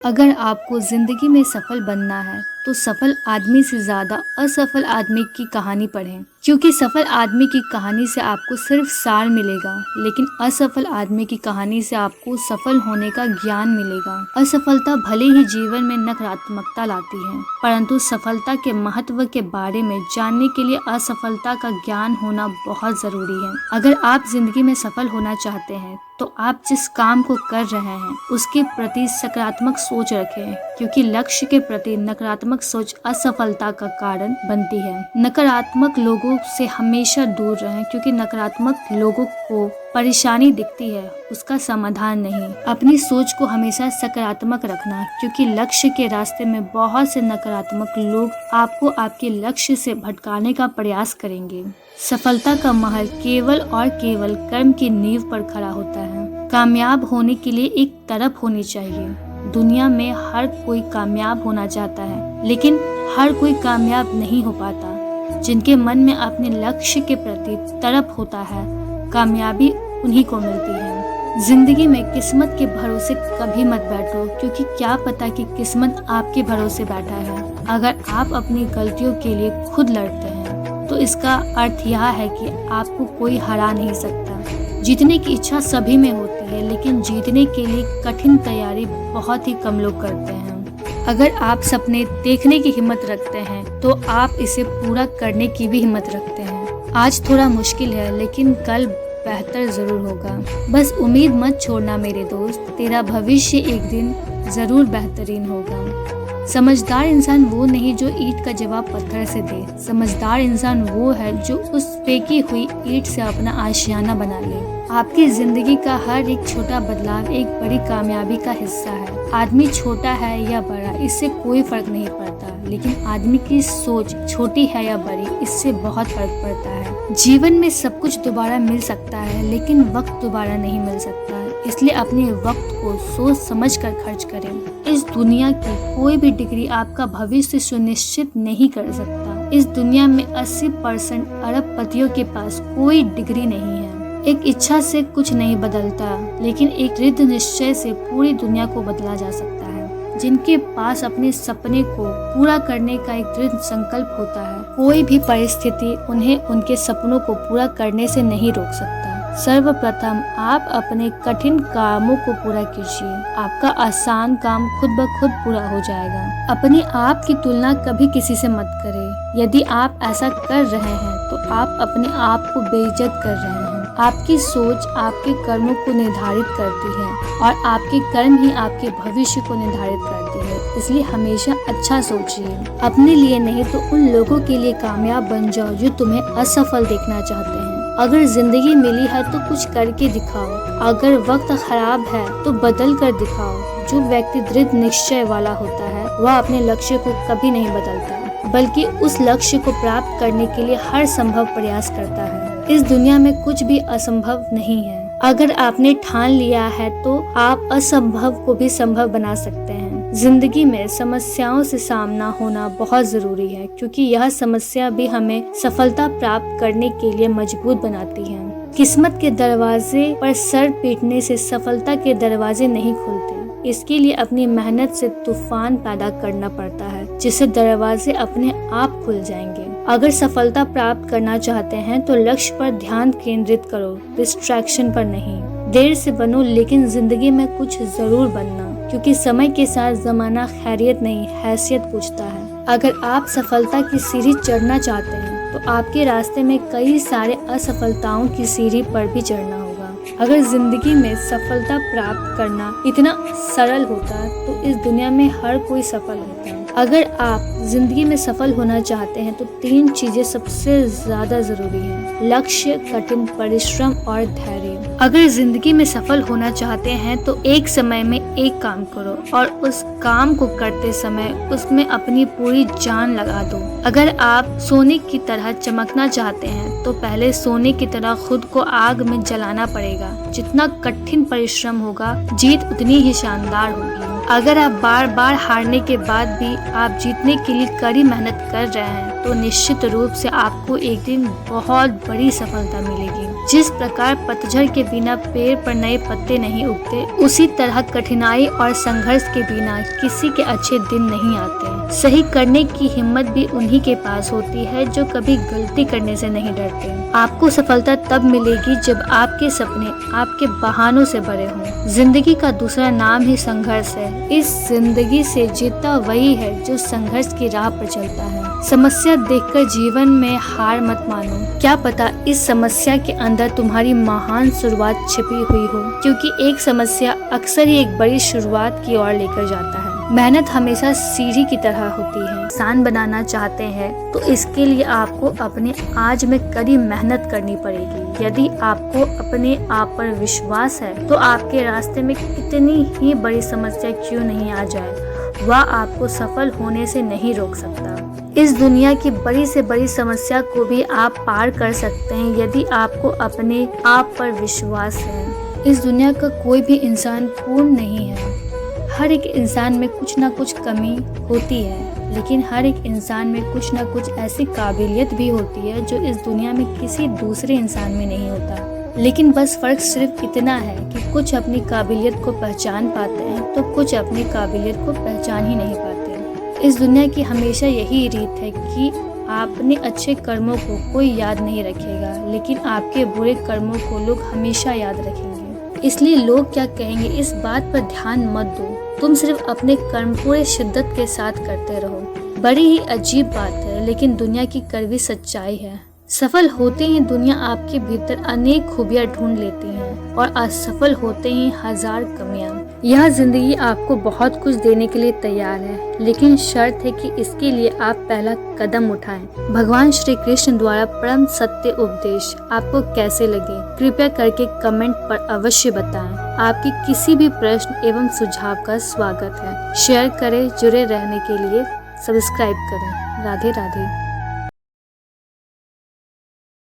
अगर आपको ज़िंदगी में सफल बनना है तो सफल आदमी से ज़्यादा असफल आदमी की कहानी पढ़ें, क्योंकि सफल आदमी की कहानी से आपको सिर्फ सार मिलेगा, लेकिन असफल आदमी की कहानी से आपको सफल होने का ज्ञान मिलेगा। असफलता भले ही जीवन में नकारात्मकता लाती है, परंतु सफलता के महत्व के बारे में जानने के लिए असफलता का ज्ञान होना बहुत ज़रूरी है। अगर आप जिंदगी में सफल होना चाहते हैं तो आप जिस काम को कर रहे हैं उसके प्रति सकारात्मक सोच रखें, क्योंकि लक्ष्य के प्रति नकारात्मक सोच असफलता का कारण बनती है। नकारात्मक लोगों से हमेशा दूर रहें, क्योंकि नकारात्मक लोगों को परेशानी दिखती है, उसका समाधान नहीं। अपनी सोच को हमेशा सकारात्मक रखना, क्योंकि लक्ष्य के रास्ते में बहुत से नकारात्मक लोग आपको आपके लक्ष्य से भटकाने का प्रयास करेंगे। सफलता का महल केवल और केवल कर्म की नींव पर खड़ा होता है। कामयाब होने के लिए एक तरफ होनी चाहिए। दुनिया में हर कोई कामयाब होना चाहता है, लेकिन हर कोई कामयाब नहीं हो पाता। जिनके मन में अपने लक्ष्य के प्रति तरफ होता है, कामयाबी उन्हीं को मिलती है। जिंदगी में किस्मत के भरोसे कभी मत बैठो, क्योंकि क्या पता कि किस्मत आपके भरोसे बैठा है। अगर आप अपनी गलतियों के लिए खुद लड़ते हैं तो इसका अर्थ यह है कि आपको कोई हरा नहीं सकता। जीतने की इच्छा सभी में होती है, लेकिन जीतने के लिए कठिन तैयारी बहुत ही कम लोग करते हैं। अगर आप सपने देखने की हिम्मत रखते हैं तो आप इसे पूरा करने की भी हिम्मत रखते हैं। आज थोड़ा मुश्किल है, लेकिन कल बेहतर जरूर होगा। बस उम्मीद मत छोड़ना मेरे दोस्त, तेरा भविष्य एक दिन जरूर बेहतरीन होगा। समझदार इंसान वो नहीं जो ईंट का जवाब पत्थर से दे। समझदार इंसान वो है जो उस फेंकी हुई ईंट से अपना आशियाना बना ले। आपकी जिंदगी का हर एक छोटा बदलाव एक बड़ी कामयाबी का हिस्सा है। आदमी छोटा है या बड़ा, इससे कोई फर्क नहीं पड़ता, लेकिन आदमी की सोच छोटी है या बड़ी, इससे बहुत फर्क पड़ता है। जीवन में सब कुछ दोबारा मिल सकता है, लेकिन वक्त दोबारा नहीं मिल सकता। इसलिए अपने वक्त को सोच समझ कर खर्च करें। इस दुनिया की कोई भी डिग्री आपका भविष्य सुनिश्चित नहीं कर सकता। इस दुनिया में 80% अरबपतियों के पास कोई डिग्री नहीं है। एक इच्छा से कुछ नहीं बदलता, लेकिन एक दृढ़ निश्चय से पूरी दुनिया को बदला जा सकता है। जिनके पास अपने सपने को पूरा करने का एक दृढ़ संकल्प होता है, कोई भी परिस्थिति उन्हें उनके सपनों को पूरा करने से नहीं रोक सकता। सर्वप्रथम आप अपने कठिन कामों को पूरा कीजिए। आपका आसान काम खुद ब खुद पूरा हो जाएगा। अपने आप की तुलना कभी किसी से मत करें। यदि आप ऐसा कर रहे हैं तो आप अपने आप को बेइज्जत कर रहे हैं। आपकी सोच आपके कर्मों को निर्धारित करती है, और आपके कर्म ही आपके भविष्य को निर्धारित करती है। इसलिए हमेशा अच्छा सोचिए। अपने लिए नहीं तो उन लोगों के लिए कामयाब बन जाओ जो तुम्हें असफल देखना चाहते हैं। अगर जिंदगी मिली है तो कुछ करके दिखाओ। अगर वक्त खराब है तो बदल कर दिखाओ। जो व्यक्ति दृढ़ निश्चय वाला होता है वह अपने लक्ष्य को कभी नहीं बदलता, बल्कि उस लक्ष्य को प्राप्त करने के लिए हर संभव प्रयास करता है। इस दुनिया में कुछ भी असंभव नहीं है। अगर आपने ठान लिया है तो आप असंभव को भी संभव बना सकते हैं। जिंदगी में समस्याओं से सामना होना बहुत जरूरी है, क्योंकि यह समस्या भी हमें सफलता प्राप्त करने के लिए मजबूत बनाती है। किस्मत के दरवाजे पर सर पीटने से सफलता के दरवाजे नहीं खुलते। इसके लिए अपनी मेहनत से तूफान पैदा करना पड़ता है, जिससे दरवाजे अपने आप खुल जाएंगे। अगर सफलता प्राप्त करना चाहते हैं तो लक्ष्य पर ध्यान केंद्रित करो, डिस्ट्रैक्शन पर नहीं। देर से बनो, लेकिन जिंदगी में कुछ जरूर बनना, क्योंकि समय के साथ जमाना खैरियत नहीं हैसियत पूछता है। अगर आप सफलता की सीढ़ी चढ़ना चाहते हैं तो आपके रास्ते में कई सारे असफलताओं की सीढ़ी पर भी चढ़ना होगा। अगर जिंदगी में सफलता प्राप्त करना इतना सरल होता तो इस दुनिया में हर कोई सफल होता। अगर आप जिंदगी में सफल होना चाहते हैं तो 3 चीजें सबसे ज्यादा जरूरी हैं: लक्ष्य, कठिन परिश्रम और धैर्य। अगर जिंदगी में सफल होना चाहते हैं तो एक समय में एक काम करो, और उस काम को करते समय उसमें अपनी पूरी जान लगा दो। अगर आप सोने की तरह चमकना चाहते हैं तो पहले सोने की तरह खुद को आग में जलाना पड़ेगा। जितना कठिन परिश्रम होगा, जीत उतनी ही शानदार होगी। अगर आप बार बार हारने के बाद भी आप जीतने के लिए कड़ी मेहनत कर रहे हैं तो निश्चित रूप से आपको एक दिन बहुत बड़ी सफलता मिलेगी। जिस प्रकार पतझड़ के बिना पेड़ पर नए पत्ते नहीं उगते, उसी तरह कठिनाई और संघर्ष के बिना किसी के अच्छे दिन नहीं आते। सही करने की हिम्मत भी उन्हीं के पास होती है जो कभी गलती करने से नहीं डरते। आपको सफलता तब मिलेगी जब आपके सपने आपके बहानों से भरे हों। जिंदगी का दूसरा नाम ही संघर्ष है। इस जिंदगी से जीतता वही है जो संघर्ष की राह पर चलता है। समस्या देखकर जीवन में हार मत मानो। क्या पता इस समस्या के अंदर तुम्हारी महान शुरुआत छिपी हुई हो, क्योंकि एक समस्या अक्सर ही एक बड़ी शुरुआत की ओर लेकर जाता है। मेहनत हमेशा सीढ़ी की तरह होती है। इंसान बनाना चाहते हैं तो इसके लिए आपको अपने आज में कड़ी मेहनत करनी पड़ेगी। यदि आपको अपने आप पर विश्वास है तो आपके रास्ते में कितनी ही बड़ी समस्या क्यों नहीं आ जाए, वह आपको सफल होने से नहीं रोक सकता। इस दुनिया की बड़ी से बड़ी समस्या को भी आप पार कर सकते हैं यदि आपको अपने आप पर विश्वास है। इस दुनिया का कोई भी इंसान पूर्ण नहीं है। हर एक इंसान में कुछ ना कुछ कमी होती है, लेकिन हर एक इंसान में कुछ ना कुछ ऐसी काबिलियत भी होती है जो इस दुनिया में किसी दूसरे इंसान में नहीं होता। लेकिन बस फर्क सिर्फ इतना है कि कुछ अपनी काबिलियत को पहचान पाते हैं तो कुछ अपनी काबिलियत को पहचान ही नहीं पाते। इस दुनिया की हमेशा यही रीत है कि आपने अच्छे कर्मों को कोई याद नहीं रखेगा, लेकिन आपके बुरे कर्मों को लोग हमेशा याद रखेंगे। इसलिए लोग क्या कहेंगे इस बात पर ध्यान मत दो। तुम सिर्फ अपने कर्म पूरे शिद्दत के साथ करते रहो। बड़ी ही अजीब बात है, लेकिन दुनिया की कड़वी सच्चाई है। सफल होते ही दुनिया आपके भीतर अनेक खूबियां ढूंढ लेती है और असफल होते ही हजार कमियां। यह जिंदगी आपको बहुत कुछ देने के लिए तैयार है, लेकिन शर्त है कि इसके लिए आप पहला कदम उठाएं। भगवान श्री कृष्ण द्वारा परम सत्य उपदेश आपको कैसे लगे, कृपया करके कमेंट पर अवश्य बताएं। आपके किसी भी प्रश्न एवं सुझाव का स्वागत है। शेयर करें, जुड़े रहने के लिए सब्सक्राइब करें। राधे राधे।